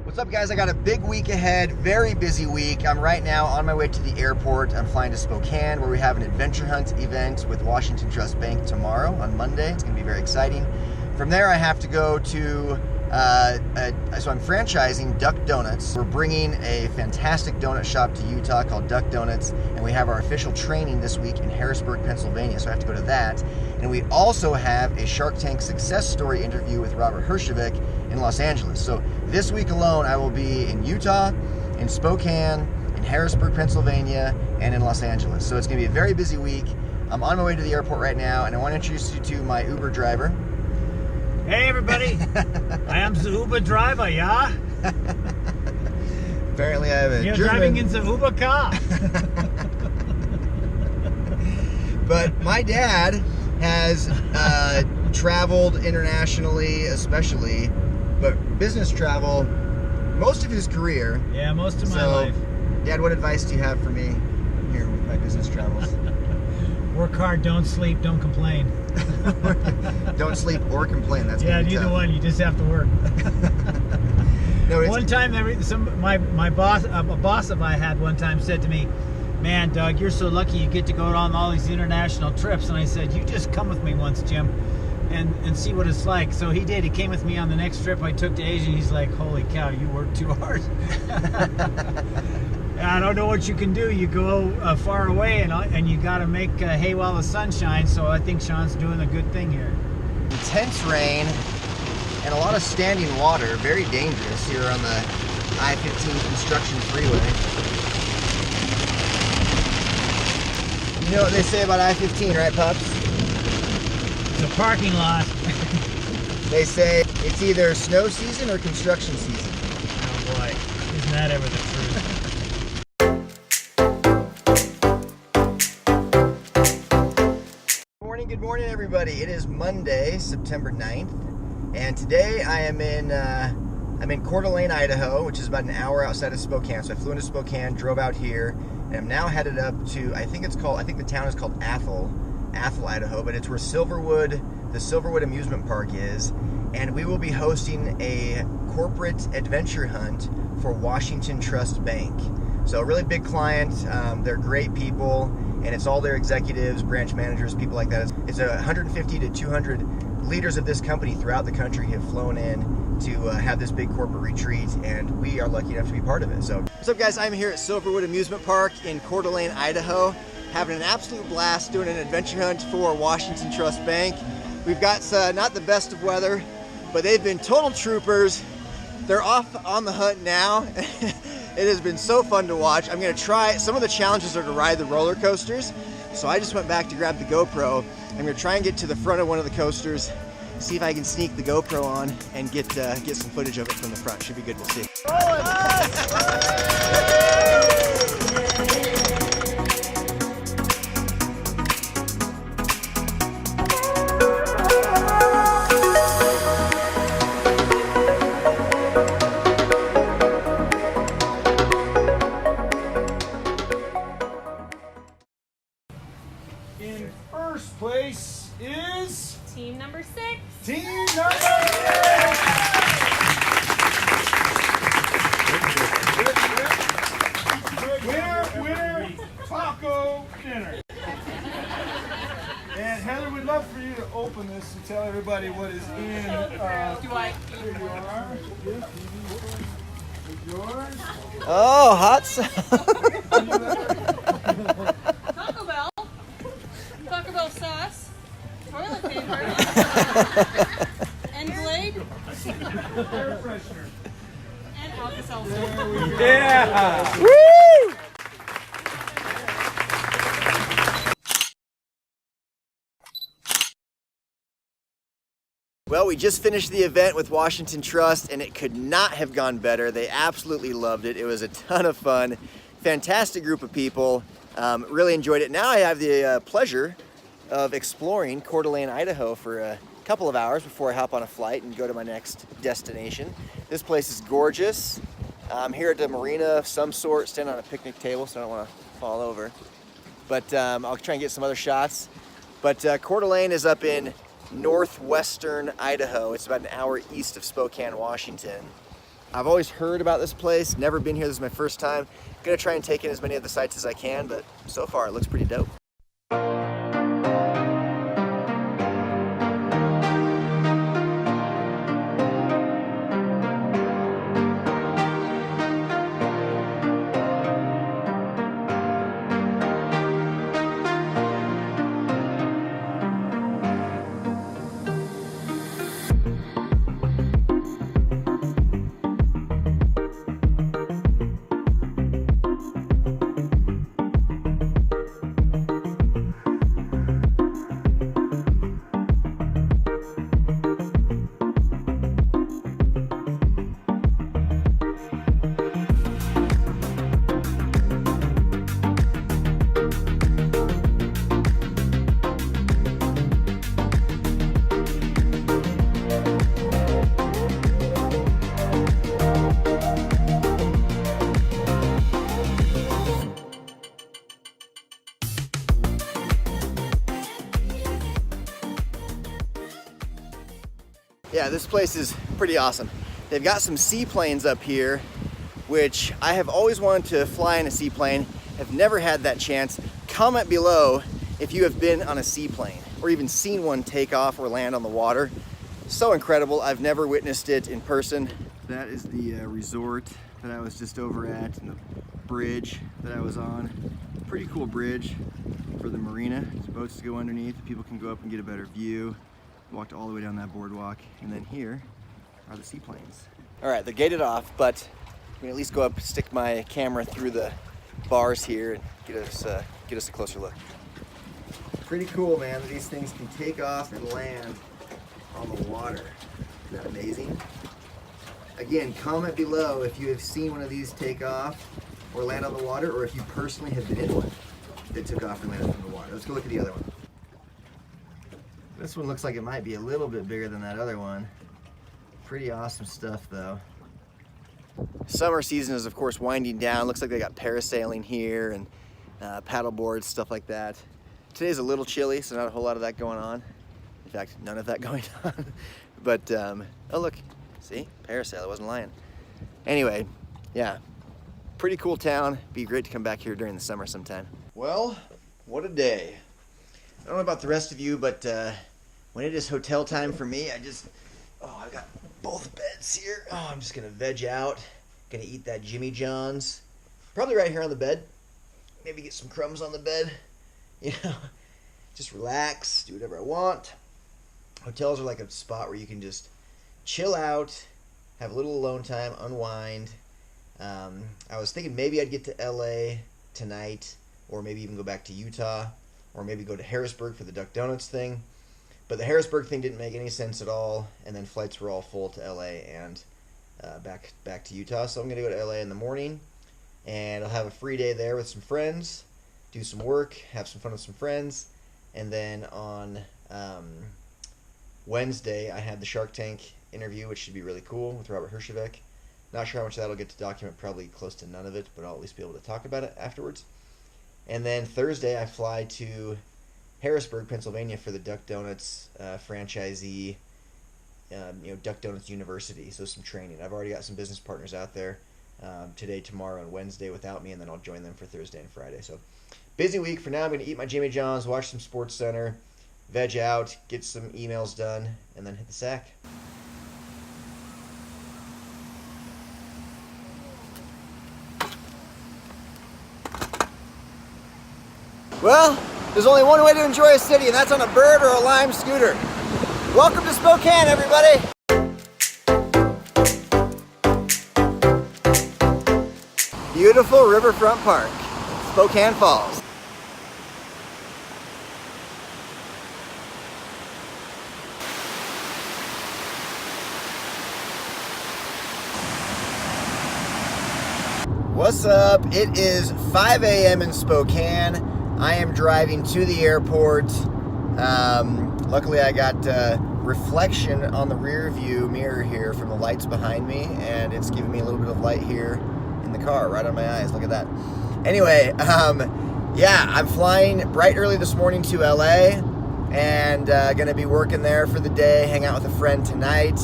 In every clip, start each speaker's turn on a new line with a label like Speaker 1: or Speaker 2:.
Speaker 1: What's up, guys? I got a big week ahead, very busy week. I'm right now on my way to the airport. I'm flying to Spokane, where we have an adventure hunt event with Washington Trust Bank tomorrow on Monday. It's going to be very exciting. From there, I have to go to, so I'm franchising Duck Donuts. We're bringing a fantastic donut shop to Utah called Duck Donuts, and we have our official training this week in Harrisburg, Pennsylvania, so I have to go to that. And we also have a Shark Tank success story interview with Robert Herjavec in Los Angeles. So this week alone, I will be in Utah, in Spokane, in Harrisburg, Pennsylvania, and in Los Angeles. So it's going to be a very busy week. I'm on my way to the airport right now, and I want to introduce you to my Uber driver.
Speaker 2: Hey everybody, I am the Uber driver, yeah?
Speaker 1: Apparently I have a
Speaker 2: You're
Speaker 1: German...
Speaker 2: driving in the Uber car.
Speaker 1: But my dad has traveled internationally, especially, but business travel, most of his career.
Speaker 2: Yeah, most of my life.
Speaker 1: Dad, what advice do you have for me here with my business travels?
Speaker 2: Work hard, don't sleep, don't complain.
Speaker 1: Don't sleep or complain. That's
Speaker 2: yeah,
Speaker 1: gonna be
Speaker 2: neither
Speaker 1: tough.
Speaker 2: one. You just have to work.
Speaker 1: No,
Speaker 2: one time, my boss, a boss of mine had one time said to me, "Man, Doug, you're so lucky you get to go on all these international trips." And I said, "You just come with me once, Jim, and see what it's like." So he did. He came with me on the next trip I took to Asia. He's like, "Holy cow, you work too hard." I don't know what you can do. You go far away, and you got to make hay while the sun shines. So I think Sean's doing a good thing here.
Speaker 1: Intense rain and a lot of standing water. Very dangerous here on the I-15 construction freeway. You know what they say about I-15, right, pups?
Speaker 2: It's a parking lot.
Speaker 1: They say it's either snow season or construction season.
Speaker 2: Oh boy, isn't that ever the truth?
Speaker 1: Good morning, everybody. It is Monday, September 9th, and today I am in I'm in Coeur d'Alene, Idaho, which is about an hour outside of Spokane. So I flew into Spokane, drove out here, and I'm now headed up to, I think the town is called Athol, Idaho, but it's where the Silverwood Amusement Park is, and we will be hosting a corporate adventure hunt for Washington Trust Bank. So a really big client. They're great people, and it's all their executives, branch managers, people like that. It's 150 to 200 leaders of this company throughout the country have flown in to have this big corporate retreat, and we are lucky enough to be part of it. So, what's up, guys? I'm here at Silverwood Amusement Park in Coeur d'Alene, Idaho, having an absolute blast doing an adventure hunt for Washington Trust Bank. We've got not the best of weather, but they've been total troopers. They're off on the hunt now. It has been so fun to watch. I'm going to try, some of the challenges are to ride the roller coasters. So I just went back to grab the GoPro. I'm going to try and get to the front of one of the coasters, see if I can sneak the GoPro on and get some footage of it from the front. Should be good, we'll see.
Speaker 3: In first place is
Speaker 4: Team number 6.
Speaker 3: Team number 6. Winner, taco dinner. And Heather, we'd love for you to open this and tell everybody what is in.
Speaker 4: Do I?
Speaker 3: Here you are. This is yours.
Speaker 1: Oh, hot sauce.
Speaker 4: Taco Bell sauce, toilet paper, and Glade,
Speaker 3: Air freshener.
Speaker 4: and Alka-Seltzer.
Speaker 3: Yeah.
Speaker 1: Woo! Well, we just finished the event with Washington Trust, and it could not have gone better. They absolutely loved it. It was a ton of fun. Fantastic group of people. Really enjoyed it. Now I have the pleasure of exploring Coeur d'Alene, Idaho for a couple of hours before I hop on a flight and go to my next destination. This place is gorgeous. I'm here at a marina of some sort, standing on a picnic table, so I don't want to fall over. But I'll try and get some other shots. But Coeur d'Alene is up in northwestern Idaho. It's about an hour east of Spokane, Washington. I've always heard about this place, never been here, this is my first time. Gonna try and take in as many of the sites as I can, but so far it looks pretty dope. Yeah, this place is pretty awesome. They've got some seaplanes up here, which I have always wanted to fly in a seaplane, have never had that chance. Comment below if you have been on a seaplane or even seen one take off or land on the water. So incredible, I've never witnessed it in person. That is the resort that I was just over at and the bridge that I was on. Pretty cool bridge for the marina. There's boats to go underneath, people can go up and get a better view. Walked all the way down that boardwalk, and then here are the seaplanes. All right, they're gated off, but I'm gonna at least go up, stick my camera through the bars here, and get us a closer look. Pretty cool, man, that these things can take off and land on the water. Isn't that amazing? Again, comment below if you have seen one of these take off or land on the water, or if you personally have been in one that took off and landed on the water. Let's go look at the other one. This one looks like it might be a little bit bigger than that other one. Pretty awesome stuff though. Summer season is of course winding down. Looks like they got parasailing here and paddle boards, stuff like that. Today's a little chilly, so not a whole lot of that going on. In fact, none of that going on. But, oh look, see, parasail, I wasn't lying. Anyway, yeah, pretty cool town. Be great to come back here during the summer sometime. Well, what a day. I don't know about the rest of you, but when it is hotel time for me, I've got both beds here. Oh, I'm just gonna veg out. Gonna eat that Jimmy John's. Probably right here on the bed. Maybe get some crumbs on the bed. You know, just relax, do whatever I want. Hotels are like a spot where you can just chill out, have a little alone time, unwind. I was thinking maybe I'd get to LA tonight, or maybe even go back to Utah, or maybe go to Harrisburg for the Duck Donuts thing. But the Harrisburg thing didn't make any sense at all, and then flights were all full to LA and back to Utah. So I'm going to go to LA in the morning, and I'll have a free day there with some friends, do some work, have some fun with some friends, and then on Wednesday I had the Shark Tank interview, which should be really cool, with Robert Herjavec. Not sure how much of that I'll get to document, probably close to none of it, but I'll at least be able to talk about it afterwards. And then Thursday I fly to Harrisburg, Pennsylvania for the Duck Donuts franchisee, Duck Donuts University, so some training. I've already got some business partners out there today, tomorrow, and Wednesday without me, and then I'll join them for Thursday and Friday. So busy week. For now, I'm going to eat my Jimmy John's, watch some Sports Center, veg out, get some emails done, and then hit the sack. Well, there's only one way to enjoy a city, and that's on a bird or a Lime scooter. Welcome to Spokane, everybody. Beautiful riverfront park, Spokane Falls. What's up? It is 5 a.m. in Spokane. I am driving to the airport. Luckily I got reflection on the rear view mirror here from the lights behind me, and it's giving me a little bit of light here in the car, right on my eyes. Look at that. Anyway, yeah, I'm flying bright early this morning to LA, and gonna be working there for the day, hang out with a friend tonight,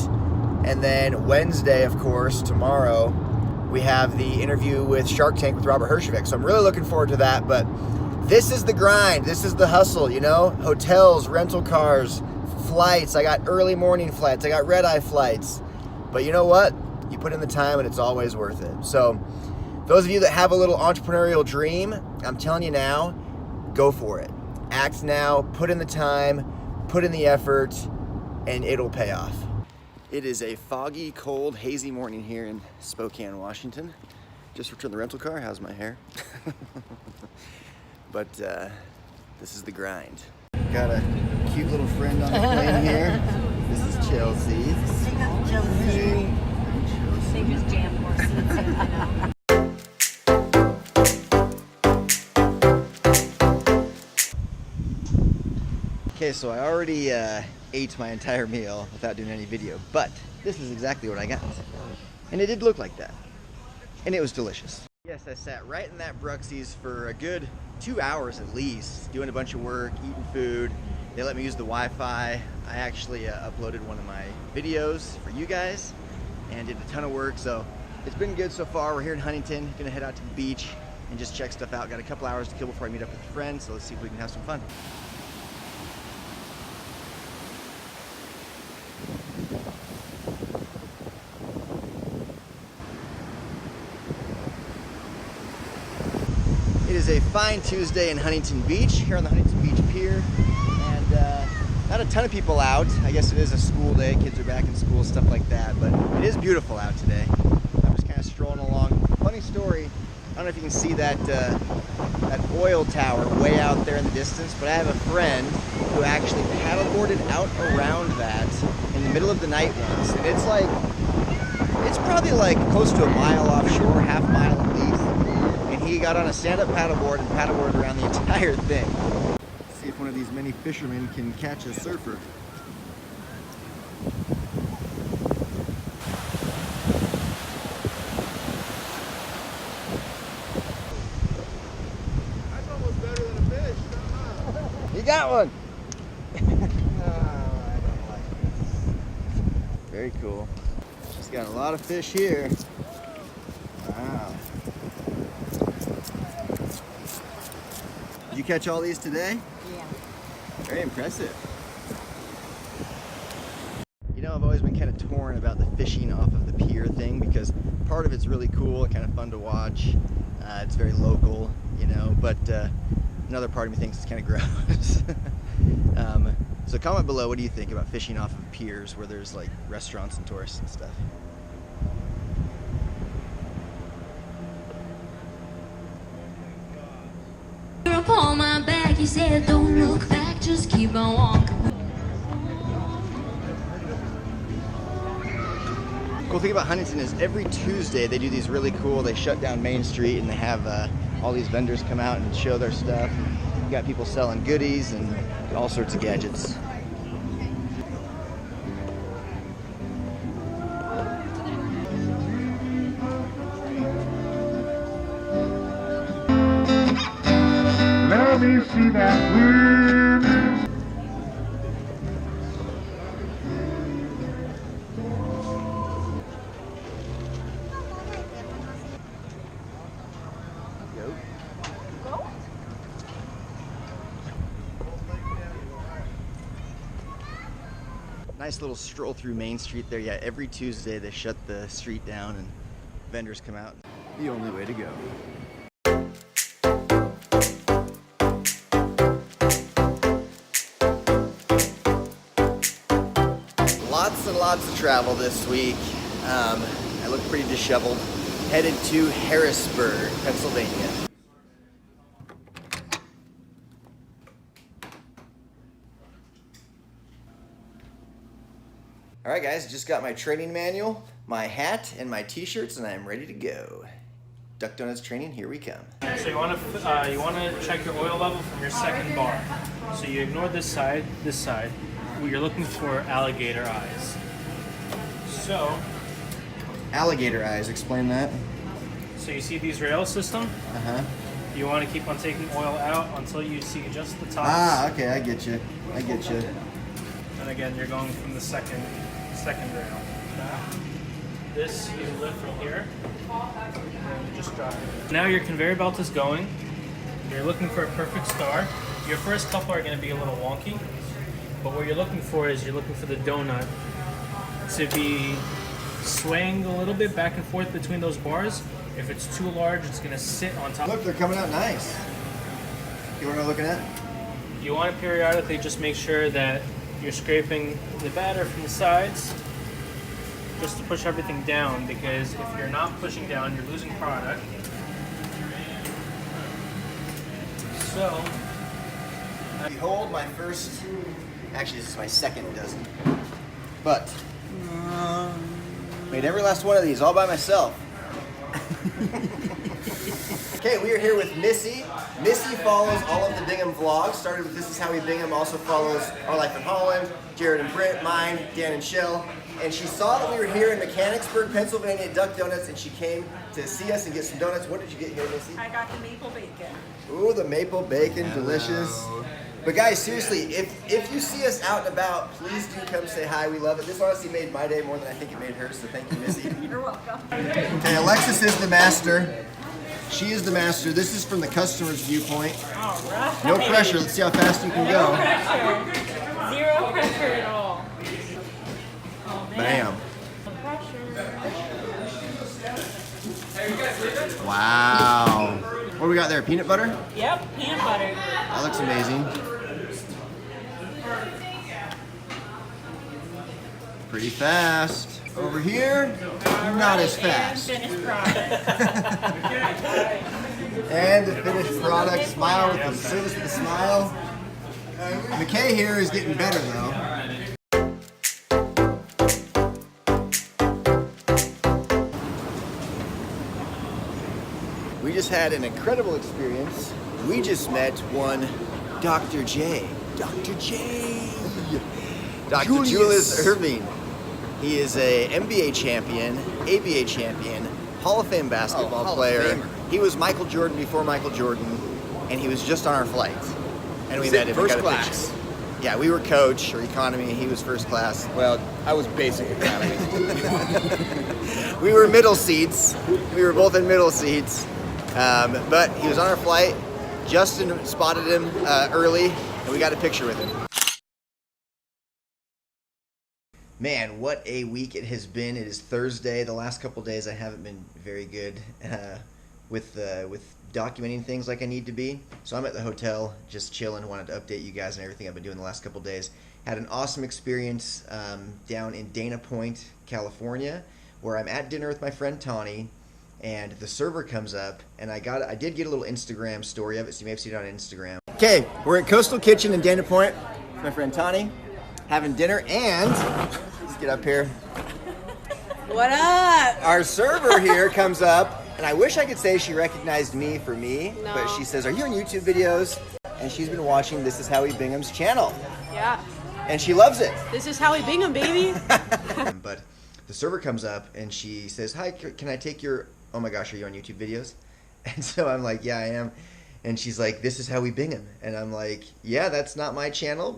Speaker 1: And then Wednesday, of course, tomorrow, we have the interview with Shark Tank with Robert Herjavec. So I'm really looking forward to that. But this is the grind. This is the hustle, you know? Hotels, rental cars, flights. I got early morning flights. I got red-eye flights. But you know what? You put in the time and it's always worth it. So those of you that have a little entrepreneurial dream, I'm telling you now, go for it. Act now, put in the time, put in the effort, and it'll pay off. It is a foggy, cold, hazy morning here in Spokane, Washington. Just returned the rental car. How's my hair? But this is the grind. Got a cute little friend on the plane here. This is Chelsea.
Speaker 5: Chelsea. They just jammed more seats in, you know.
Speaker 1: Okay, so I already ate my entire meal without doing any video, but this is exactly what I got. And it did look like that. And it was delicious. Yes, I sat right in that Bruxies for a good 2 hours at least, doing a bunch of work, eating food. They let me use the Wi-Fi. I actually uploaded one of my videos for you guys and did a ton of work, so it's been good so far. We're here in Huntington, gonna head out to the beach and just check stuff out. Got a couple hours to kill before I meet up with friends, so let's see if we can have some fun. It is a fine Tuesday in Huntington Beach, here on the Huntington Beach Pier, and not a ton of people out. I guess it is a school day, kids are back in school, stuff like that, but it is beautiful out today. I'm just kind of strolling along. Funny story, I don't know if you can see that, that oil tower way out there in the distance, but I have a friend who actually paddleboarded out around that in the middle of the night once, and it's probably like close to a mile offshore, half mile at least. He got on a stand-up paddleboard and paddleboarded around the entire thing. Let's see if one of these many fishermen can catch a surfer.
Speaker 3: That's almost better than a fish.
Speaker 1: You got one! No, I don't like this. Very cool. Just got a lot of fish here. Wow. Did you catch all these today?
Speaker 5: Yeah.
Speaker 1: Very impressive. You know, I've always been kind of torn about the fishing off of the pier thing because part of it's really cool and kind of fun to watch. It's very local, you know, but another part of me thinks it's kind of gross. So comment below, what do you think about fishing off of piers where there's like restaurants and tourists and stuff?
Speaker 6: Upon my back, he said, don't look back, just keep on walking.
Speaker 1: Cool thing about Huntington is every Tuesday they do these really cool, they shut down Main Street and they have all these vendors come out and show their stuff. You got people selling goodies and all sorts of gadgets.
Speaker 3: Let me see that grin.
Speaker 1: Nice little stroll through Main Street there. Yeah, every Tuesday they shut the street down and vendors come out. The only way to go. Lots and lots of travel this week. I look pretty disheveled. Headed to Harrisburg, Pennsylvania. All right, guys, just got my training manual, my hat, and my t-shirts, and I'm ready to go. Duck Donuts training, here we come.
Speaker 7: So you want to check your oil level from your second bar. So you ignore this side. You're looking for alligator eyes. So
Speaker 1: Alligator eyes, explain that.
Speaker 7: So you see these rail system?
Speaker 1: Uh-huh.
Speaker 7: You want to keep on taking oil out until you see just the tops.
Speaker 1: Ah, okay, I get you.
Speaker 7: And again, you're going from the second rail. this, you lift from here, and you just drop it. Now your conveyor belt is going. You're looking for a perfect star. Your first couple are going to be a little wonky, but what you're looking for is you're looking for the donut to be swaying a little bit back and forth between those bars. If it's too large, it's going to sit on top.
Speaker 1: Look, they're coming out nice. You want to look at?
Speaker 7: You want to periodically just make sure that you're scraping the batter from the sides just to push everything down, because if you're not pushing down, you're losing product. So,
Speaker 1: behold my first, actually this is my second dozen, but made every last one of these all by myself. Okay, we are here with Missy. Missy follows all of the Bingham vlogs. Started with This Is How We Bingham, also follows Our Life in Holland, Jared and Britt, mine, Dan and Shell. And she saw that we were here in Mechanicsburg, Pennsylvania at Duck Donuts, and she came to see us and get some donuts. What did you get here, Missy?
Speaker 4: I got the maple bacon.
Speaker 1: Ooh, the maple bacon, delicious. But guys, seriously, if you see us out and about, please do come say hi. We love it. This honestly made my day more than I think it made hers, so thank you, Missy.
Speaker 4: You're welcome.
Speaker 1: Okay, Alexis is the master. She is the master. This is from the customer's viewpoint.
Speaker 4: All right.
Speaker 1: No pressure. Let's see how fast you can go.
Speaker 4: Pressure. Zero pressure at all. Oh, man.
Speaker 1: Bam.
Speaker 4: Pressure.
Speaker 1: Wow. What do we got there? Peanut butter?
Speaker 4: Yep, peanut butter.
Speaker 1: That looks amazing. Pretty fast. Over here, not as fast.
Speaker 4: And finished product.
Speaker 1: And the finished product. Smile with the service with a smile. McKay here is getting better though. We just had an incredible experience. We just met one Dr. J. Dr. J. Dr. Julius Irving. He is a NBA champion, ABA champion, Hall of Fame basketball player. He was Michael Jordan before Michael Jordan, and he was just on our flight. And we met him.
Speaker 8: First class.
Speaker 1: Yeah, we were coach or economy. He was first class.
Speaker 8: Well, I was basic economy.
Speaker 1: We were middle seats. We were both in middle seats. But he was on our flight. Justin spotted him early, and we got a picture with him. Man, what a week it has been. It is Thursday. The last couple days I haven't been very good with documenting things like I need to be. So I'm at the hotel just chilling, wanted to update you guys on everything I've been doing the last couple days. Had an awesome experience down in Dana Point, California, where I'm at dinner with my friend Tawny, and the server comes up, and I did get a little Instagram story of it, so you may have seen it on Instagram. Okay, we're at Coastal Kitchen in Dana Point with my friend Tawny, having dinner, and let's get up here.
Speaker 4: What up?
Speaker 1: Our server here comes up, and I wish I could say she recognized me for me, but she says, "Are you on YouTube videos?" And she's been watching This Is How We Bingham's channel,
Speaker 4: Yeah.
Speaker 1: and she loves it.
Speaker 4: This is how we Bingham, baby.
Speaker 1: But the server comes up, and she says, "Hi, can I take your, oh my gosh, are you on YouTube videos?" And so I'm like, "Yeah, I am." And she's like, "This Is How We Bingham." And I'm like, "Yeah, that's not my channel,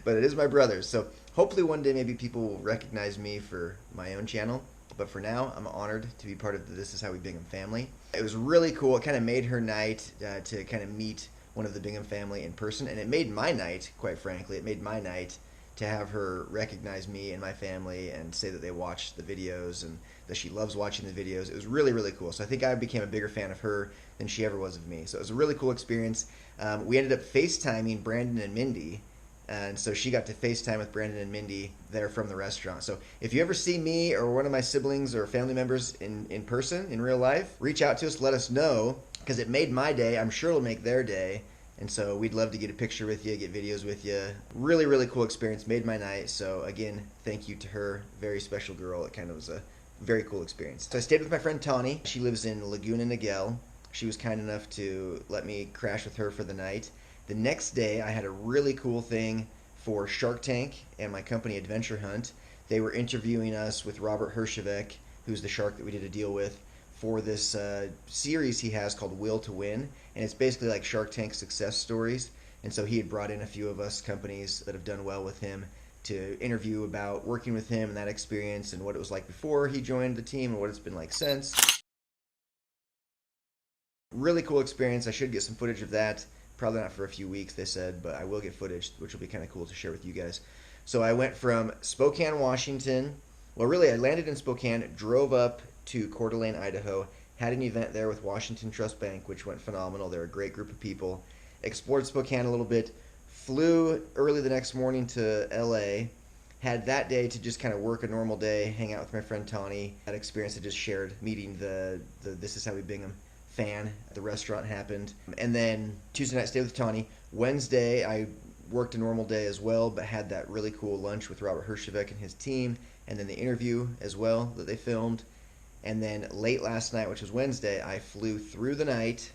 Speaker 1: but it is my brother's." So hopefully one day maybe people will recognize me for my own channel. But for now, I'm honored to be part of the This Is How We Bingham family. It was really cool. It kind of made her night to kind of meet one of the Bingham family in person. And it made my night, quite frankly, it made my night to have her recognize me and my family and say that they watched the videos and that she loves watching the videos. It was really, really cool. So I think I became a bigger fan of her than she ever was of me. So it was a really cool experience. We ended up FaceTiming Brandon and Mindy, and so she got to FaceTime with Brandon and Mindy there from the restaurant. So if you ever see me or one of my siblings or family members in person, in real life, reach out to us, let us know, because it made my day. I'm sure it'll make their day. And so we'd love to get a picture with you, get videos with you. Really, really cool experience. Made my night. So again, thank you to her. Very special girl. It kind of was a very cool experience. So I stayed with my friend Tawny. She lives in Laguna Niguel. She was kind enough to let me crash with her for the night. The next day, I had a really cool thing for Shark Tank and my company Adventure Hunt. They were interviewing us with Robert Hershevek, who's the shark that we did a deal with, for this series he has called Will to Win. And it's basically like Shark Tank success stories. And so he had brought in a few of us companies that have done well with him to interview about working with him and that experience and what it was like before he joined the team and what it's been like since. Really cool experience. I should get some footage of that. Probably not for a few weeks, they said, but I will get footage, which will be kind of cool to share with you guys. So I went from Spokane, Washington. Well, really, I landed in Spokane, drove up to Coeur d'Alene, Idaho, had an event there with Washington Trust Bank, which went phenomenal. They're a great group of people. Explored Spokane a little bit. Flew early the next morning to LA. Had that day to just kind of work a normal day, hang out with my friend Tawny. That experience I just shared, meeting the This Is How We Bingham fan at the restaurant happened. And then Tuesday night, stayed with Tawny. Wednesday, I worked a normal day as well, but had that really cool lunch with Robert Hershevek and his team, and then the interview as well that they filmed. And then late last night, which was Wednesday, I flew through the night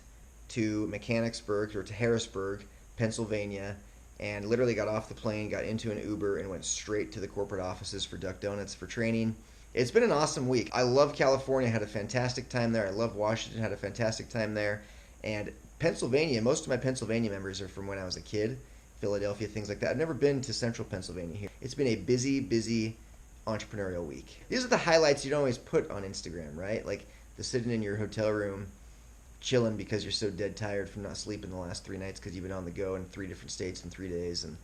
Speaker 1: to Mechanicsburg, or to Harrisburg, Pennsylvania, and literally got off the plane, got into an Uber, and went straight to the corporate offices for Duck Donuts for training. It's been an awesome week. I love California, had a fantastic time there. I love Washington, had a fantastic time there. And Pennsylvania, most of my Pennsylvania memories are from when I was a kid. Philadelphia, things like that. I've never been to central Pennsylvania here. It's been a busy, busy entrepreneurial week. These are the highlights you don't always put on Instagram, right? Like the sitting in your hotel room chilling because you're so dead tired from not sleeping the last 3 nights because you've been on the go in 3 different states in 3 days. And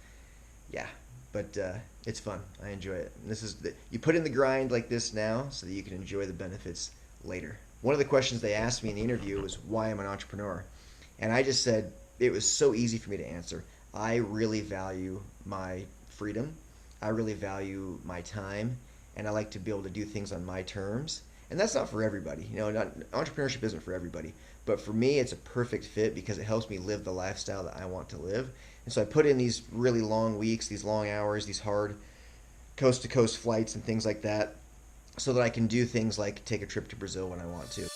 Speaker 1: yeah, but it's fun. I enjoy it. And this is you put in the grind like this now so that you can enjoy the benefits later. One of the questions they asked me in the interview was why I'm an entrepreneur. And I just said it was so easy for me to answer. I really value my freedom. I really value my time, and I like to be able to do things on my terms. And that's not for everybody. You know, entrepreneurship isn't for everybody. But for me, it's a perfect fit because it helps me live the lifestyle that I want to live. And so I put in these really long weeks, these long hours, these hard coast-to-coast flights and things like that so that I can do things like take a trip to Brazil when I want to.